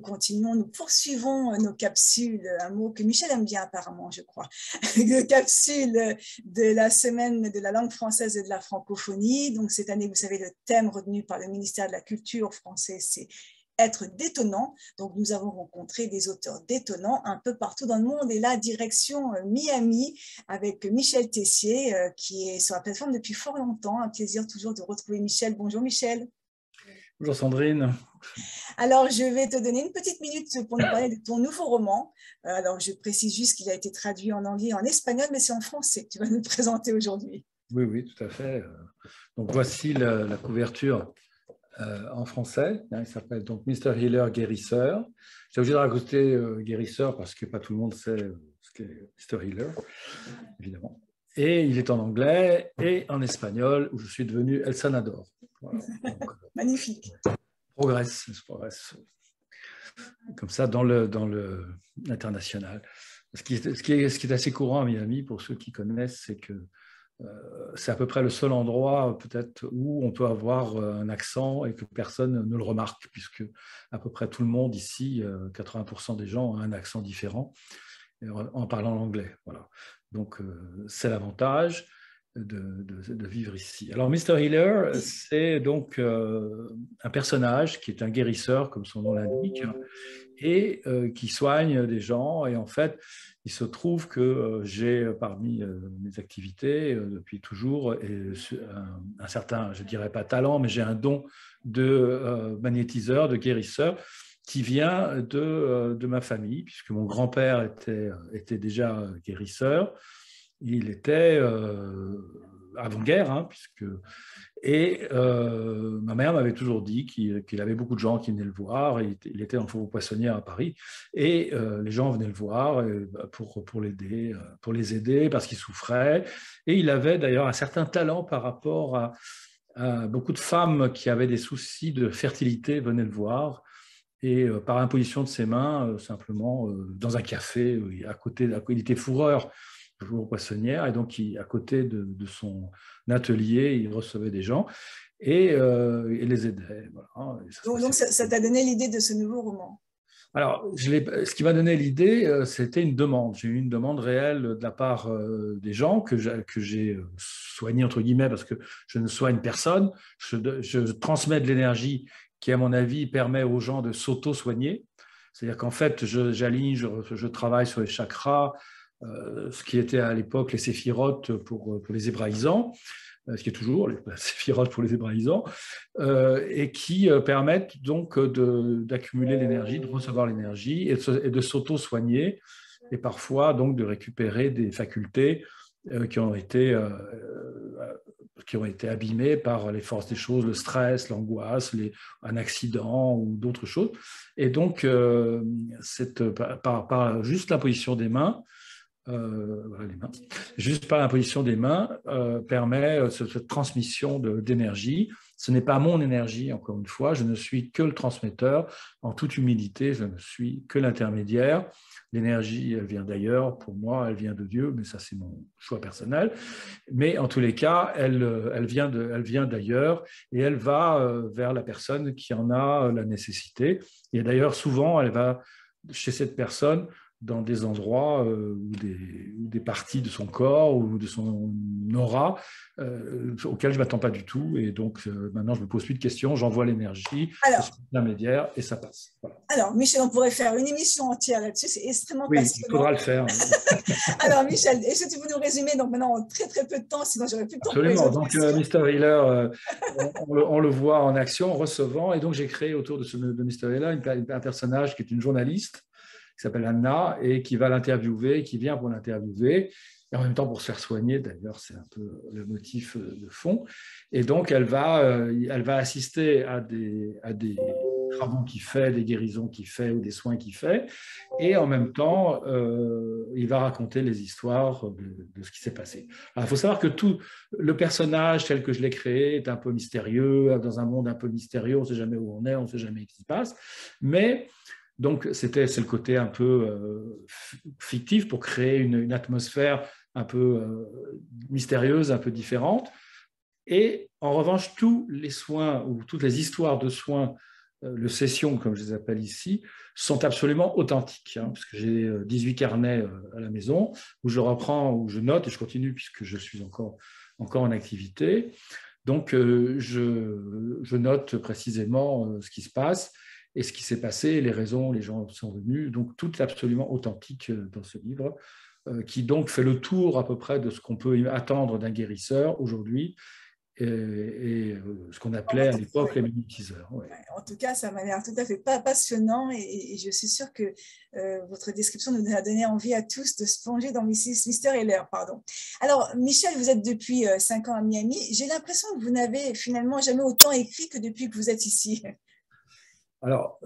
continuons, nous poursuivons nos capsules, un mot que Michel aime bien apparemment, je crois, les capsules de la semaine de la langue française et de la francophonie. Donc cette année, vous savez, le thème retenu par le ministère de la Culture français, c'est être détonnant. Donc, nous avons rencontré des auteurs détonnants un peu partout dans le monde. Et là, direction Miami avec Michel Tessier, qui est sur la plateforme depuis fort longtemps. Un plaisir toujours de retrouver Michel. Bonjour Michel. Bonjour Sandrine. Alors, je vais te donner une petite minute pour nous parler de ton nouveau roman. Alors, je précise juste qu'il a été traduit en anglais et en espagnol, mais c'est en français que tu vas nous le présenter aujourd'hui. Oui, oui, tout à fait. Donc, voici la couverture. En français, il s'appelle donc Mr. Healer Guérisseur. J'ai obligé de rajouter guérisseur parce que pas tout le monde sait ce qu'est Mr. Healer, évidemment. Et il est en anglais et en espagnol où je suis devenu El Sanador. Voilà. Donc, magnifique. Progresse comme ça dans l'international. Ce qui est assez courant à Miami, pour ceux qui connaissent, c'est que c'est à peu près le seul endroit peut-être où on peut avoir un accent et que personne ne le remarque, puisque à peu près tout le monde ici, 80% des gens ont un accent différent en parlant l'anglais. Voilà. Donc c'est l'avantage de vivre ici. Alors Mr. Healer, c'est donc un personnage qui est un guérisseur, comme son nom l'indique, et qui soigne des gens. Et en fait, il se trouve que j'ai parmi mes activités depuis toujours un certain, je ne dirais pas talent, mais j'ai un don de magnétiseur, de guérisseur, qui vient de ma famille, puisque mon grand-père était déjà guérisseur. Il était avant-guerre, hein, et ma mère m'avait toujours dit qu'il avait beaucoup de gens qui venaient le voir. Il était en faubourg poissonnière à Paris, et les gens venaient le voir pour les aider parce qu'il souffrait. Et il avait d'ailleurs un certain talent par rapport à beaucoup de femmes qui avaient des soucis de fertilité venaient le voir. Et par imposition de ses mains, simplement dans un café, à côté, il était fourreur au poissonnière, et donc à côté de son atelier, il recevait des gens et les aidait. Voilà. Donc ça t'a donné l'idée de ce nouveau roman? Alors, ce qui m'a donné l'idée, c'était une demande. J'ai eu une demande réelle de la part des gens que j'ai soigné, entre guillemets, parce que je ne soigne personne. Je transmets de l'énergie qui, à mon avis, permet aux gens de s'auto-soigner. C'est-à-dire qu'en fait, j'aligne, je travaille sur les chakras, ce qui était à l'époque les séphirotes pour les hébraïsants, ce qui est toujours les séphirotes pour les hébraïsants, et qui permettent donc d'accumuler l'énergie, de recevoir l'énergie et de s'auto-soigner, et parfois donc de récupérer des facultés qui ont été abîmées par les forces des choses, le stress, l'angoisse, un accident ou d'autres choses. Et donc, par juste l'imposition des mains, les mains. Juste par l'imposition des mains permet cette transmission d'énergie. Ce n'est pas mon énergie, encore une fois, je ne suis que le transmetteur. En toute humilité, je ne suis que l'intermédiaire. L'énergie, elle vient d'ailleurs, pour moi, elle vient de Dieu, mais ça c'est mon choix personnel. Mais en tous les cas, elle vient d'ailleurs, et elle va vers la personne qui en a la nécessité. Et d'ailleurs, souvent, elle va chez cette personne dans des endroits ou des parties de son corps ou de son aura auxquelles je ne m'attends pas du tout. Et donc, maintenant, je ne me pose plus de questions, j'envoie l'énergie, je suis l'intermédiaire et ça passe. Voilà. Alors, Michel, on pourrait faire une émission entière là-dessus, c'est extrêmement passionnant. Oui, il faudra le faire. Alors, Michel, est-ce que tu peux nous résumer, donc maintenant, en très très peu de temps, sinon j'aurais plus de temps pour les Absolument. autres Donc, questions. Mr. Healer, on le voit en action, en recevant, et donc j'ai créé autour de Mr. Healer un personnage qui est une journaliste, qui s'appelle Anna, et qui va l'interviewer, qui vient pour l'interviewer, et en même temps pour se faire soigner, d'ailleurs, c'est un peu le motif de fond. Et donc, elle va assister à des travaux qu'il fait, des guérisons qu'il fait ou des soins qu'il fait, et en même temps, il va raconter les histoires de ce qui s'est passé. Alors, il faut savoir que tout le personnage tel que je l'ai créé est un peu mystérieux, dans un monde un peu mystérieux, on ne sait jamais où on est, on ne sait jamais ce qui se passe, mais donc, c'est le côté un peu fictif pour créer une atmosphère un peu mystérieuse, un peu différente. Et en revanche, tous les soins ou toutes les histoires de soins le session, comme je les appelle ici, sont absolument authentiques, parce que j'ai 18 carnets à la maison où je reprends, où je note et je continue puisque je suis encore en activité. Donc, je note précisément ce qui se passe et ce qui s'est passé, les raisons, les gens sont venus. Donc, tout est absolument authentique dans ce livre, qui donc fait le tour à peu près de ce qu'on peut attendre d'un guérisseur aujourd'hui et ce qu'on appelait à l'époque les magnétiseurs. Ouais. En tout cas, ça m'a l'air tout à fait passionnant et je suis sûre que votre description nous a donné envie à tous de se plonger dans Mr. Heller. Pardon. Alors, Michel, vous êtes depuis 5 ans à Miami. J'ai l'impression que vous n'avez finalement jamais autant écrit que depuis que vous êtes ici. Alors,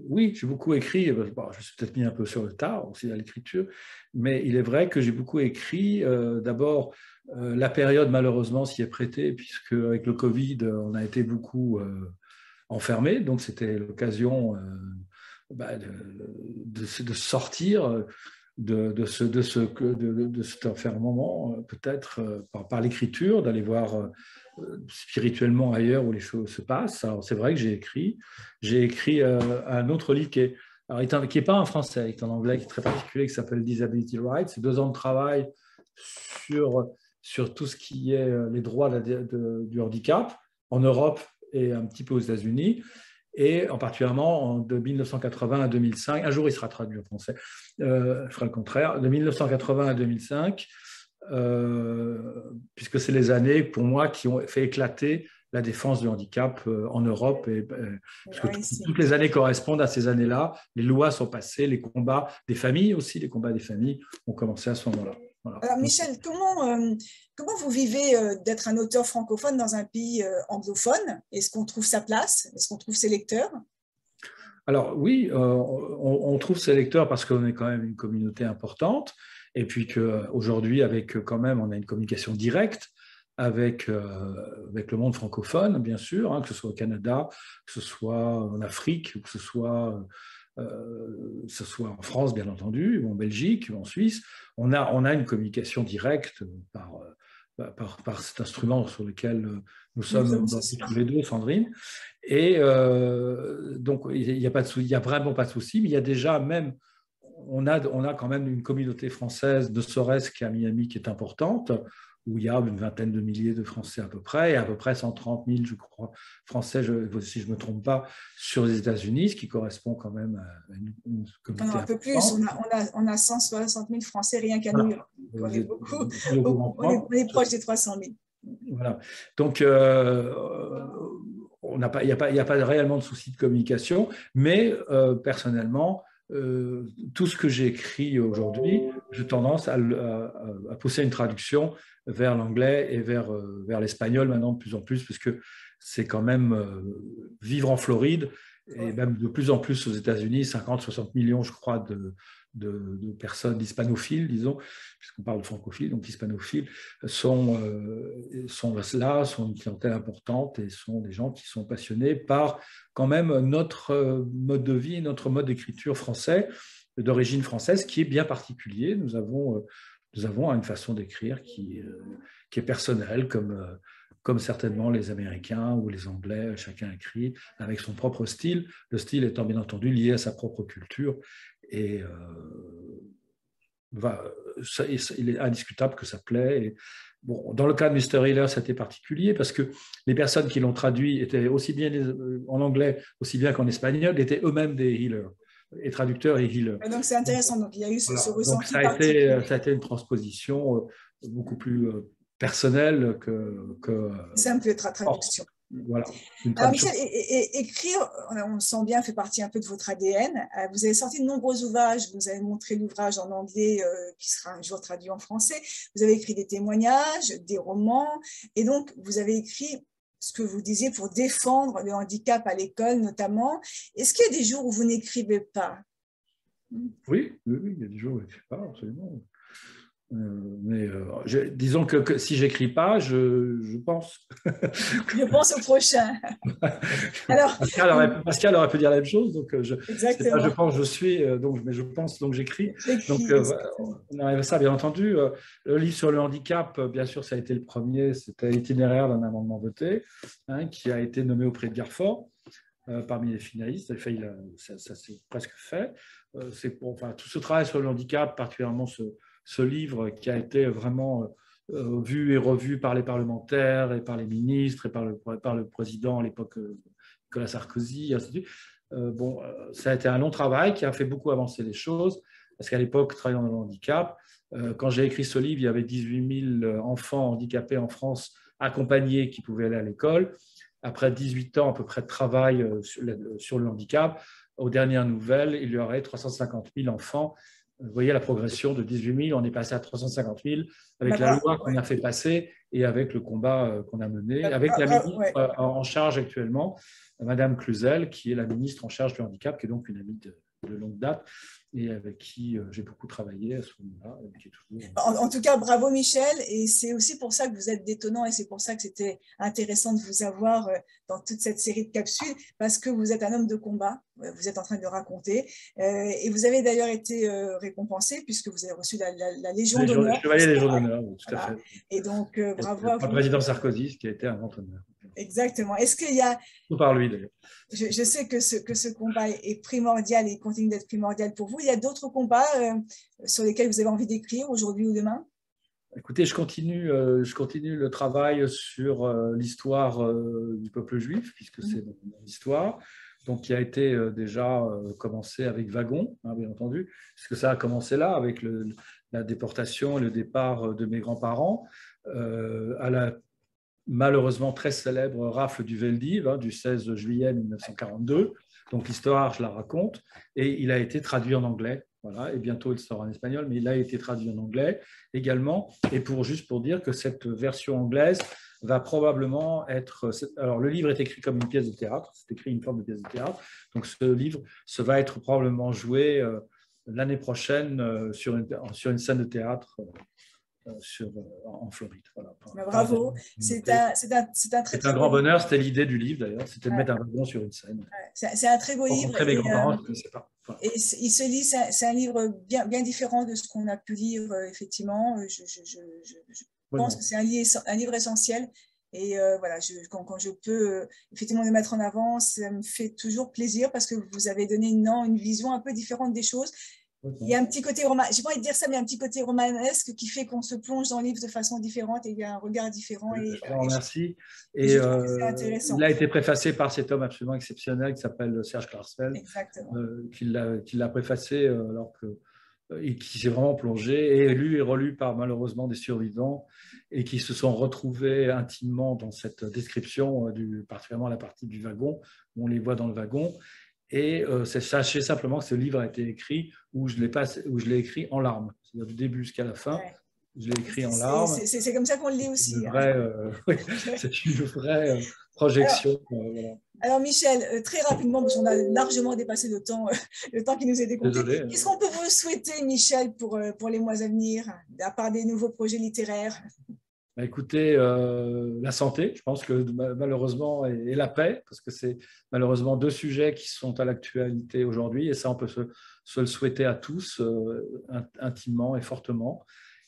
oui, j'ai beaucoup écrit. Bon, je me suis peut-être mis un peu sur le tard aussi à l'écriture, mais il est vrai que j'ai beaucoup écrit. D'abord, la période, malheureusement, s'y est prêtée, puisque avec le Covid, on a été beaucoup enfermés. Donc, c'était l'occasion de sortir de cet enfermement, peut-être par l'écriture, d'aller voir spirituellement ailleurs où les choses se passent. Alors, c'est vrai que j'ai écrit un autre livre qui est pas en français, qui est en anglais, qui est très particulier, qui s'appelle Disability Rights. C'est 2 ans de travail sur tout ce qui est les droits du handicap en Europe et un petit peu aux États-Unis, et en particulièrement de 1980 à 2005. Un jour, il sera traduit en français, je ferai le contraire. De 1980 à 2005, puisque c'est les années, pour moi, qui ont fait éclater la défense du handicap en Europe. Parce que toutes les années correspondent à ces années-là. Les lois sont passées, les combats des familles aussi, les combats des familles ont commencé à ce moment-là. Voilà. Alors, Michel, comment vous vivez d'être un auteur francophone dans un pays anglophone? Est-ce qu'on trouve sa place? Est-ce qu'on trouve ses lecteurs? Alors oui, on trouve ses lecteurs parce qu'on est quand même une communauté importante, et puis qu'aujourd'hui, quand même, on a une communication directe avec le monde francophone, bien sûr, que ce soit au Canada, que ce soit en Afrique, que ce soit en France, bien entendu, ou en Belgique, ou en Suisse. On a une communication directe par cet instrument sur lequel nous sommes tous les deux, Sandrine. Et donc, il n'y a vraiment pas de souci, mais il y a déjà même, on a quand même une communauté française, ne serait-ce qu'à Miami, qui est importante, où il y a une vingtaine de milliers de Français à peu près, et à peu près 130 000, je crois, Français, si je ne me trompe pas, sur les États-Unis, ce qui correspond quand même à une communauté. Non, un peu plus, on a 160 000 Français rien qu'à New York. On est beaucoup, on est proche des 300 000. Voilà. Donc, il n'y a pas réellement de souci de communication, mais personnellement, tout ce que j'ai écrit aujourd'hui, j'ai tendance à pousser une traduction vers l'anglais et vers l'espagnol maintenant de plus en plus, parce que c'est quand même vivre en Floride, et même de plus en plus aux États-Unis, 50-60 millions, je crois, de personnes hispanophiles, disons, puisqu'on parle de francophiles, donc hispanophiles, sont là, sont une clientèle importante et sont des gens qui sont passionnés par quand même notre mode de vie, notre mode d'écriture français, d'origine française, qui est bien particulier. Nous avons une façon d'écrire qui est personnelle, comme certainement les Américains ou les Anglais, chacun écrit avec son propre style, le style étant bien entendu lié à sa propre culture. Et il est indiscutable que ça plaît. Et, bon, dans le cas de Mr. Heller, c'était particulier parce que les personnes qui l'ont traduit étaient aussi bien en anglais, aussi bien qu'en espagnol, étaient eux-mêmes des healers, et traduceurs et healers. Donc c'est intéressant, donc il y a eu ce ressenti. Donc ça a été une transposition beaucoup plus personnelle que simple traduction. Voilà. Alors Michel, écrire, on le sent bien, fait partie un peu de votre ADN. Vous avez sorti de nombreux ouvrages, vous avez montré l'ouvrage en anglais qui sera un jour traduit en français. Vous avez écrit des témoignages, des romans, et donc vous avez écrit ce que vous disiez pour défendre le handicap à l'école notamment. Est-ce qu'il y a des jours où vous n'écrivez pas? Oui, il y a des jours où je n'écris pas, absolument. Mais disons que si j'écris pas, je pense. Je pense au prochain. Alors, Pascal aurait pu dire la même chose, donc exactement. Je pense, je suis, mais je pense, donc j'écris. Donc on arrive à ça, bien entendu. Le livre sur le handicap, bien sûr, ça a été le premier, c'était l'itinéraire d'un amendement voté, qui a été nommé au prix de Garfort. parmi les finalistes. Enfin, ça s'est presque fait. Enfin, tout ce travail sur le handicap, particulièrement ce livre qui a été vraiment vu et revu par les parlementaires et par les ministres et par le président à l'époque, Nicolas Sarkozy, et ainsi de suite. Ça a été un long travail qui a fait beaucoup avancer les choses, parce qu'à l'époque, travaillant dans le handicap, quand j'ai écrit ce livre, il y avait 18 000 enfants handicapés en France accompagnés qui pouvaient aller à l'école. Après 18 ans à peu près de travail sur le handicap, aux dernières nouvelles, il y aurait 350 000 enfants. Vous voyez la progression de 18 000, on est passé à 350 000 avec la loi qu'on a fait passer et avec le combat qu'on a mené, avec la ministre en charge actuellement, Madame Cluzel, qui est la ministre en charge du handicap, qui est donc une amie de longue date et avec qui j'ai beaucoup travaillé à ce moment-là. En tout cas, bravo Michel, et c'est aussi pour ça que vous êtes détonnant et c'est pour ça que c'était intéressant de vous avoir dans toute cette série de capsules, parce que vous êtes un homme de combat, vous êtes en train de le raconter, et vous avez d'ailleurs été récompensé puisque vous avez reçu la Légion d'honneur. Chevalier Légion d'honneur, oui, tout à fait. Et donc, bravo à vous. Le président Sarkozy, ce qui a été un grand honneur. Exactement. Est-ce qu'il y a… Tout par lui, d'ailleurs. Je sais que ce combat est primordial et continue d'être primordial pour vous. Il y a d'autres combats sur lesquels vous avez envie d'écrire aujourd'hui ou demain? Écoutez, je continue le travail sur l'histoire du peuple juif, puisque c'est mon histoire, donc qui a été déjà commencé avec Wagon, hein, bien entendu, puisque ça a commencé là, avec la déportation et le départ de mes grands-parents, à la malheureusement très célèbre rafle du Veldiv, hein, du 16 juillet 1942. Donc l'histoire, je la raconte, et il a été traduit en anglais. Voilà, et bientôt il sort en espagnol, mais il a été traduit en anglais également. Et juste pour dire que cette version anglaise va probablement être… Alors, le livre est écrit comme une pièce de théâtre, c'est écrit une forme de pièce de théâtre. Donc, ce livre va être probablement joué l'année prochaine sur une scène de théâtre en Floride. Voilà. Bravo, c'est un grand bonheur, c'était l'idée du livre d'ailleurs, c'était de mettre un wagon sur une scène. C'est un très beau livre. Mes grands-parents, je ne connaissais pas. Voilà. Et il se lit, c'est un livre bien différent de ce qu'on a pu lire, effectivement. Je pense que c'est un livre essentiel. Et voilà, quand je peux effectivement le mettre en avant, ça me fait toujours plaisir parce que vous avez donné une vision un peu différente des choses. Il y a un petit côté j'ai pas envie de dire ça, mais un petit côté romanesque qui fait qu'on se plonge dans le livre de façon différente et il y a un regard différent. Je vous remercie. Et il a été préfacé par cet homme absolument exceptionnel qui s'appelle Serge Klarsfeld, qui l'a préfacé et qui s'est vraiment plongé et lu et relu par malheureusement des survivants et qui se sont retrouvés intimement dans cette description, particulièrement la partie du wagon, où on les voit dans le wagon. Et sachez simplement que ce livre a été écrit où je l'ai écrit en larmes, c'est-à-dire du début jusqu'à la fin. Ouais. Je l'ai écrit en larmes. C'est comme ça qu'on le lit aussi. C'est une vraie projection. Alors Michel, très rapidement, parce qu'on a largement dépassé le temps qui nous est décompté. Qu'est-ce qu'on peut vous souhaiter, Michel, pour les mois à venir, à part des nouveaux projets littéraires? Écoutez, la santé, je pense que malheureusement, et la paix, parce que c'est malheureusement deux sujets qui sont à l'actualité aujourd'hui, et ça, on peut se le souhaiter à tous, intimement et fortement.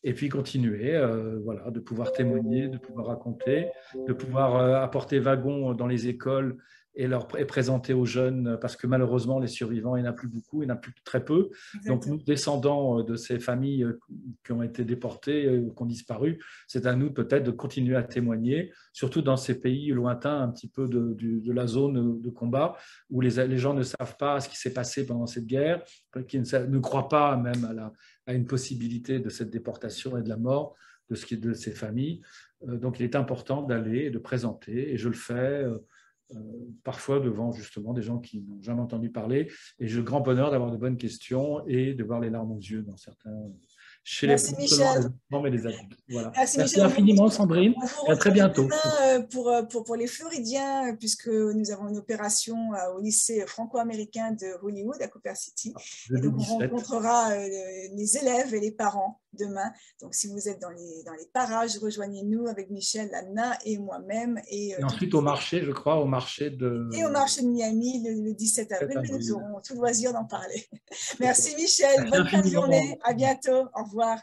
Et puis continuer, voilà, de pouvoir témoigner, de pouvoir raconter, de pouvoir apporter wagon dans les écoles et présenter aux jeunes, parce que malheureusement, les survivants, il n'y en a plus beaucoup, il y en a plus très peu. Exactement. Donc, nous, descendants de ces familles qui ont été déportées, qui ont disparu, c'est à nous peut-être de continuer à témoigner, surtout dans ces pays lointains, un petit peu de la zone de combat, où les gens ne savent pas ce qui s'est passé pendant cette guerre, qui ne croient pas même à une possibilité de cette déportation et de la mort de ces familles. Donc, il est important d'aller et de présenter, et je le fais parfois devant justement des gens qui n'ont jamais entendu parler. Et j'ai le grand bonheur d'avoir de bonnes questions et de voir les larmes aux yeux dans certains, chez Merci les enfants, mais les adultes. Voilà. Merci infiniment, Sandrine. Et à très bientôt. Pour les Floridiens, puisque nous avons une opération au lycée franco-américain de Hollywood, à Cooper City. Et donc, on rencontrera les élèves et les parents demain. Donc, si vous êtes dans les parages, rejoignez-nous avec Michel, Anna et moi-même. Et ensuite, au marché, je crois, au marché de… Et au marché de Miami, le 17 avril, nous aurons tout loisir d'en parler. Merci Michel, bonne fin de journée, à bientôt, au revoir.